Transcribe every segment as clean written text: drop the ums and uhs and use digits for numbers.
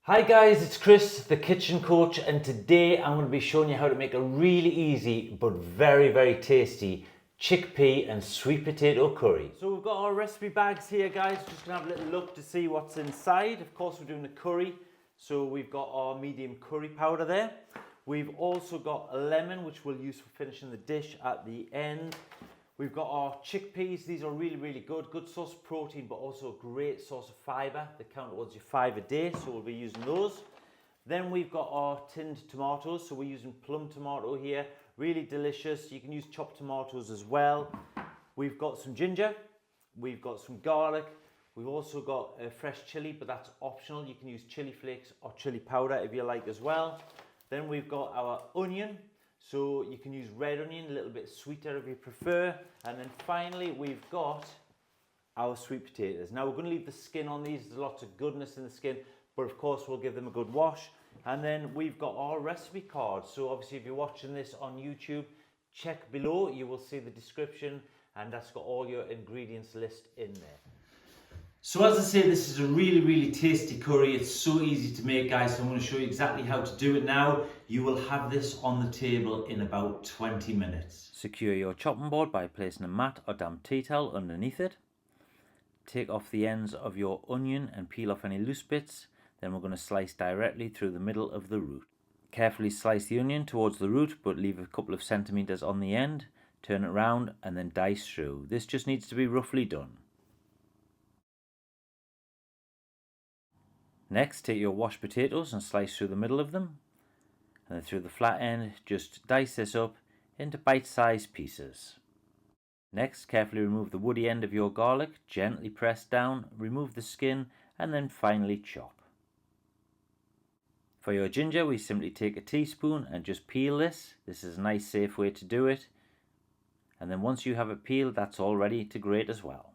Hi guys, it's Chris, the kitchen coach, and today I'm going to be showing you how to make a really easy but very tasty chickpea and sweet potato curry. So we've got our recipe bags here guys, just going to have a little look to see what's inside. Of course we're doing a curry, so we've got our medium curry powder there. We've also got a lemon which we'll use for finishing the dish at the end. We've got our chickpeas. These are really good source of protein, but also a great source of fibre. They count towards your 5 a day, so we'll be using those. Then we've got our tinned tomatoes, so we're using plum tomato here. Really delicious. You can use chopped tomatoes as well. We've got some ginger. We've got some garlic. We've also got fresh chilli, but that's optional. You can use chilli flakes or chilli powder if you like as well. Then we've got our onion. So you can use red onion, a little bit sweeter if you prefer. And then finally, we've got our sweet potatoes. Now we're going to leave the skin on these. There's lots of goodness in the skin, but of course we'll give them a good wash. And then we've got our recipe card. So obviously if you're watching this on YouTube, check below. You will see the description, and that's got all your ingredients list in there. So as I say, this is a really tasty curry. It's so easy to make guys, so I'm going to show you exactly how to do it now. You will have this on the table in about 20 minutes. Secure your chopping board by placing a mat or damp tea towel underneath it. Take off the ends of your onion and peel off any loose bits. Then we're going to slice directly through the middle of the root. Carefully slice the onion towards the root, but leave a couple of centimeters on the end. Turn it round and then dice through. This just needs to be roughly done. Next, take your washed potatoes and slice through the middle of them, and then through the flat end, just dice this up into bite-sized pieces. Next, carefully remove the woody end of your garlic, gently press down, remove the skin, and then finally chop. For your ginger, we simply take a teaspoon and just peel this. This is a nice safe way to do it. And then once you have it peeled, that's all ready to grate as well.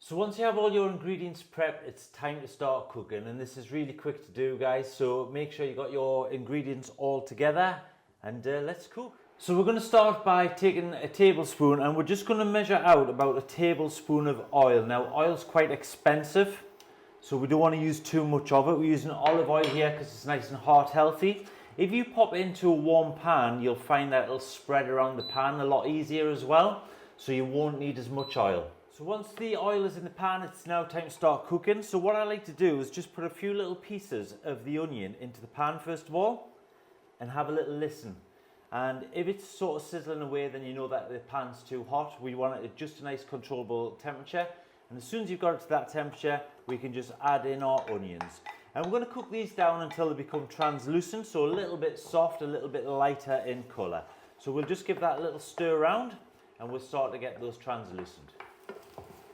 So once you have all your ingredients prepped, it's time to start cooking, and this is really quick to do guys, so make sure you got your ingredients all together and let's cook. So we're going to start by taking a tablespoon, and we're just going to measure out about a tablespoon of oil. Now oil's quite expensive, so we don't want to use too much of it. We're using olive oil here because it's nice and heart healthy. If you pop it into a warm pan, you'll find that it'll spread around the pan a lot easier as well, so you won't need as much oil. So once the oil is in the pan, it's now time to start cooking. So what I like to do is just put a few little pieces of the onion into the pan first of all, and have a little listen. And if it's sort of sizzling away, then you know that the pan's too hot. We want it at just a nice controllable temperature. And as soon as you've got it to that temperature, we can just add in our onions. And we're going to cook these down until they become translucent, so a little bit soft, a little bit lighter in colour. So we'll just give that a little stir around, and we'll start to get those translucent.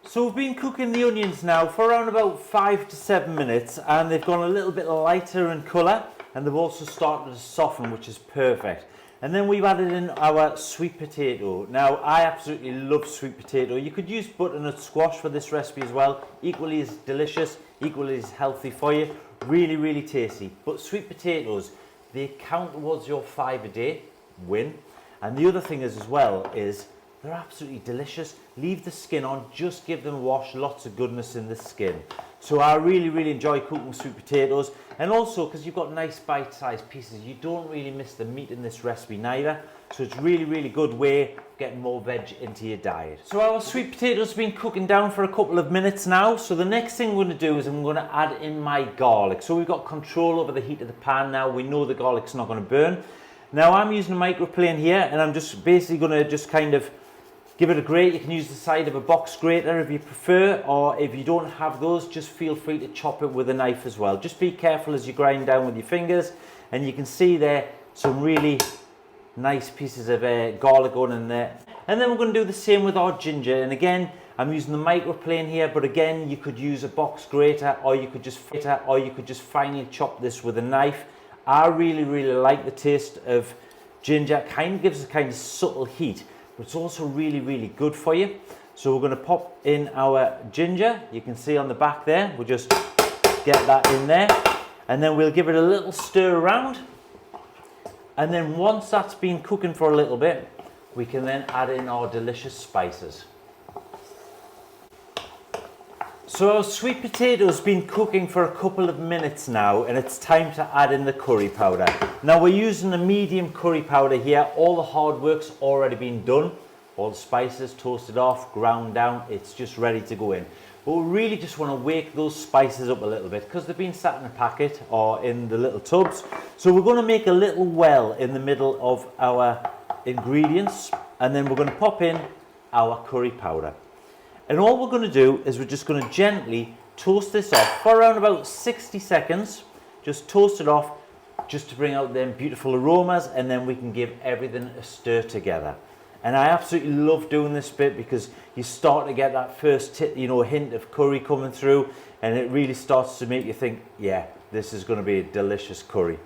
So we've been cooking the onions now for around about 5 to 7 minutes, and they've gone a little bit lighter in colour, and they've also started to soften, which is perfect. And then we've added in our sweet potato. Now I absolutely love sweet potato. You could use butternut squash for this recipe as well. Equally as delicious, equally as healthy for you. Really tasty. But sweet potatoes, they count towards your 5 a day win. And the other thing is as well is they're absolutely delicious. Leave the skin on, just give them a wash, lots of goodness in the skin. So I really enjoy cooking sweet potatoes, and also because you've got nice bite-sized pieces, you don't really miss the meat in this recipe neither. So it's really good way of getting more veg into your diet. So our sweet potatoes have been cooking down for a couple of minutes now. So the next thing we're going to do is I'm going to add in my garlic. So we've got control over the heat of the pan now. We know the garlic's not going to burn. Now I'm using a microplane here, and I'm just basically going to just kind of give it a grate. You can use the side of a box grater if you prefer, or if you don't have those, just feel free to chop it with a knife as well. Just be careful as you grind down with your fingers, and you can see there some really nice pieces of garlic going in there. And then we're going to do the same with our ginger, and again I'm using the microplane here, but again you could use a box grater, or you could just finely chop this with a knife. I really like the taste of ginger. Kind of gives a kind of subtle heat, but it's also really good for you. So we're going to pop in our ginger. You can see on the back there, we'll just get that in there, and then we'll give it a little stir around. And then once that's been cooking for a little bit, we can then add in our delicious spices. So our sweet potato's been cooking for a couple of minutes now, and it's time to add in the curry powder. Now we're using a medium curry powder here. All the hard work's already been done. All the spices toasted off, ground down, it's just ready to go in. But we really just want to wake those spices up a little bit because they've been sat in a packet or in the little tubs. So we're going to make a little well in the middle of our ingredients, and then we're going to pop in our curry powder. And all we're going to do is we're just going to gently toast this off for around about 60 seconds. Just toast it off just to bring out them beautiful aromas, and then we can give everything a stir together. And I absolutely love doing this bit because you start to get that first hint of curry coming through, and it really starts to make you think, yeah, this is going to be a delicious curry.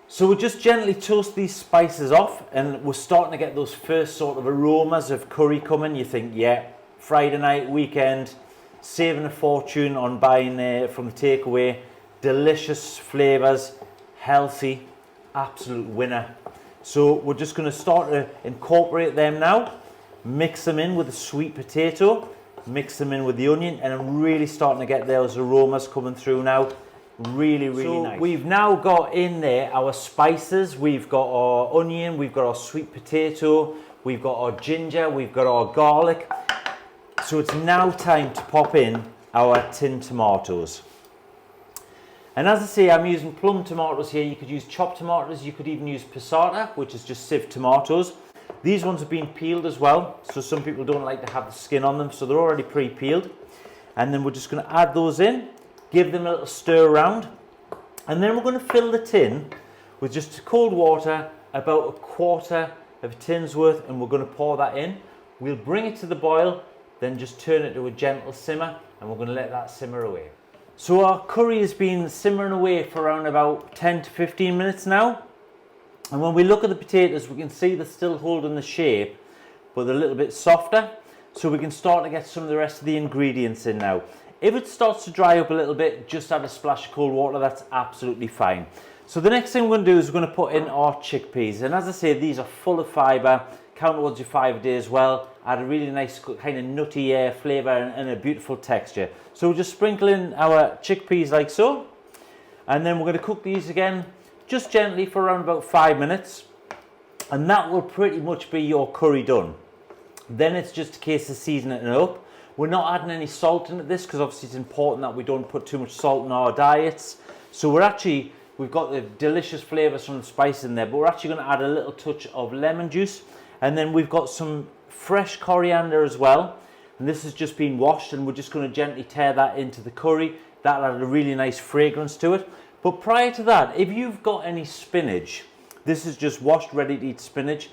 So we'll just gently toast these spices off, and we're starting to get those first sort of aromas of curry coming. You think, yeah, Friday night, weekend, saving a fortune on buying from the takeaway, delicious flavours, healthy, absolute winner. So we're just going to start to incorporate them now, mix them in with the sweet potato, mix them in with the onion, and I'm really starting to get those aromas coming through now. Really nice. We've now got in there our spices. We've got our onion, we've got our sweet potato, we've got our ginger, we've got our garlic. So it's now time to pop in our tinned tomatoes. And as I say, I'm using plum tomatoes here. You could use chopped tomatoes, you could even use passata, which is just sieved tomatoes. These ones have been peeled as well, so some people don't like to have the skin on them, so they're already pre-peeled. And then we're just going to add those in, give them a little stir around, and then we're going to fill the tin with just cold water, about a quarter of a tin's worth, and we're going to pour that in. We'll bring it to the boil, then just turn it to a gentle simmer, and we're going to let that simmer away. So our curry has been simmering away for around about 10 to 15 minutes now. And when we look at the potatoes, we can see they're still holding the shape, but they're a little bit softer. So we can start to get some of the rest of the ingredients in now. If it starts to dry up a little bit, just add a splash of cold water, that's absolutely fine. So the next thing we're going to do is we're going to put in our chickpeas. And as I say, these are full of fibre, count towards your 5 a day as well. Add a really nice kind of nutty flavour and a beautiful texture. So we'll just sprinkle in our chickpeas like so. And then we're going to cook these again just gently for around about 5 minutes. And that will pretty much be your curry done. Then it's just a case of seasoning it up. We're not adding any salt into this because obviously it's important that we don't put too much salt in our diets. So we've got the delicious flavours from the spice in there, but we're actually going to add a little touch of lemon juice. And then we've got some fresh coriander as well, and this has just been washed, and we're just going to gently tear that into the curry. That'll add a really nice fragrance to it. But prior to that, if you've got any spinach, this is just washed ready to eat spinach,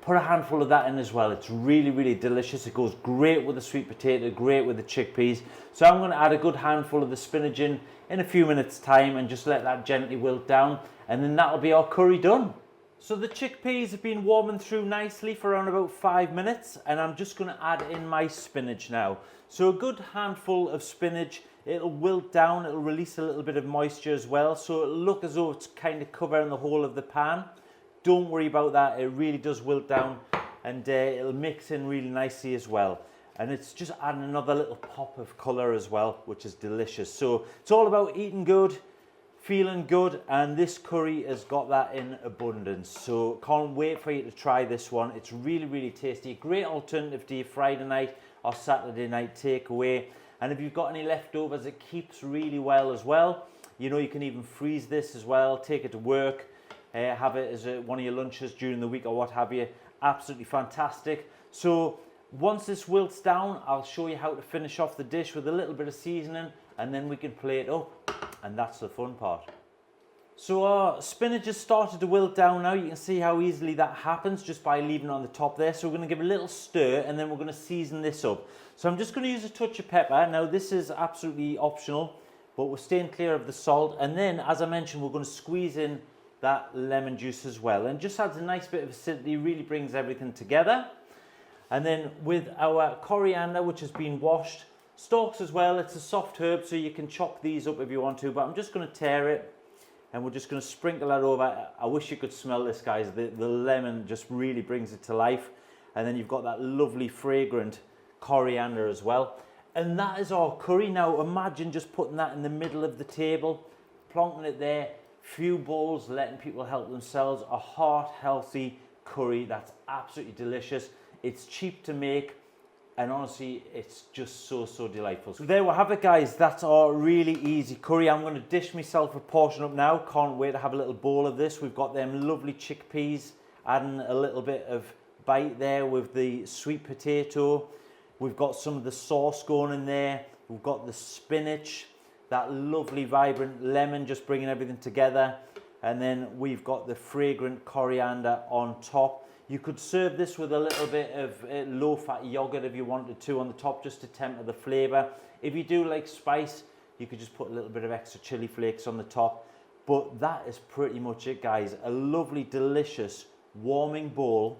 put a handful of that in as well. It's really delicious. It goes great with the sweet potato, great with the chickpeas. So I'm going to add a good handful of the spinach in a few minutes time, and just let that gently wilt down, and then that'll be our curry done. So the chickpeas have been warming through nicely for around about 5 minutes, and I'm just going to add in my spinach now. So a good handful of spinach, it'll wilt down, it'll release a little bit of moisture as well, so it'll look as though it's kind of covering the whole of the pan. Don't worry about that, it really does wilt down, and it'll mix in really nicely as well. And it's just adding another little pop of colour as well, which is delicious. So it's all about eating good, feeling good, and this curry has got that in abundance. So can't wait for you to try this one. It's really tasty. Great alternative to your Friday night or Saturday night takeaway. And if you've got any leftovers, it keeps really well as well. You know, you can even freeze this as well, take it to work, have it as one of your lunches during the week or what have you. Absolutely fantastic. So once this wilts down, I'll show you how to finish off the dish with a little bit of seasoning, and then we can plate it up. And that's the fun part. So our spinach has started to wilt down now. You can see how easily that happens just by leaving it on the top there. So we're going to give a little stir, and then we're going to season this up. So I'm just going to use a touch of pepper. Now this is absolutely optional, but we're staying clear of the salt. And then, as I mentioned, we're going to squeeze in that lemon juice as well. And just adds a nice bit of acidity, really brings everything together. And then with our coriander, which has been washed, stalks as well, it's a soft herb, so you can chop these up if you want to, but I'm just going to tear it, and we're just going to sprinkle that over. I wish you could smell this, guys. The lemon just really brings it to life. And then you've got that lovely fragrant coriander as well. And that is our curry. Now imagine just putting that in the middle of the table, plonking it there, few bowls, letting people help themselves. A heart healthy curry that's absolutely delicious. It's cheap to make, and honestly it's just so delightful. So there we have it, guys. That's our really easy curry. I'm going to dish myself a portion up now. Can't wait to have a little bowl of this. We've got them lovely chickpeas, adding a little bit of bite there with the sweet potato. We've got some of the sauce going in there. We've got the spinach, that lovely vibrant lemon just bringing everything together, and then we've got the fragrant coriander on top. You could serve this with a little bit of low-fat yogurt if you wanted to on the top, just to temper the flavour. If you do like spice, you could just put a little bit of extra chili flakes on the top. But that is pretty much it, guys. A lovely, delicious, warming bowl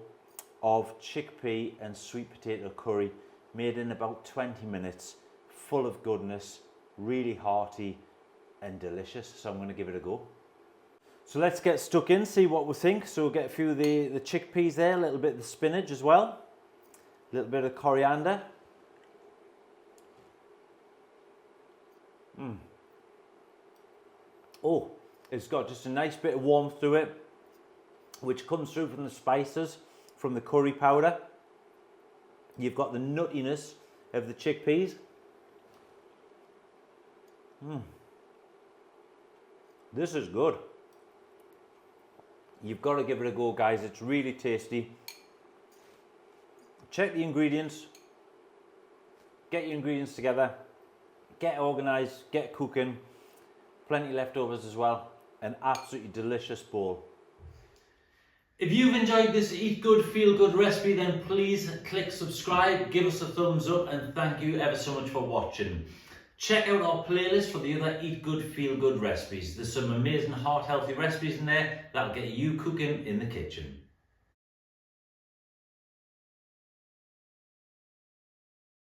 of chickpea and sweet potato curry, made in about 20 minutes, full of goodness, really hearty and delicious. So I'm going to give it a go. So let's get stuck in, see what we think. So we'll get a few of the chickpeas there, a little bit of the spinach as well, a little bit of coriander. Oh, it's got just a nice bit of warmth to it, which comes through from the spices, from the curry powder. You've got the nuttiness of the chickpeas. This is good. You've got to give it a go, guys. It's really tasty. Check the ingredients. Get your ingredients together. Get organised. Get cooking. Plenty leftovers as well. An absolutely delicious bowl. If you've enjoyed this Eat Good, Feel Good recipe, then please click subscribe, give us a thumbs up, and thank you ever so much for watching. Check out our playlist for the other Eat Good, Feel Good recipes. There's some amazing heart healthy recipes in there that'll get you cooking in the kitchen.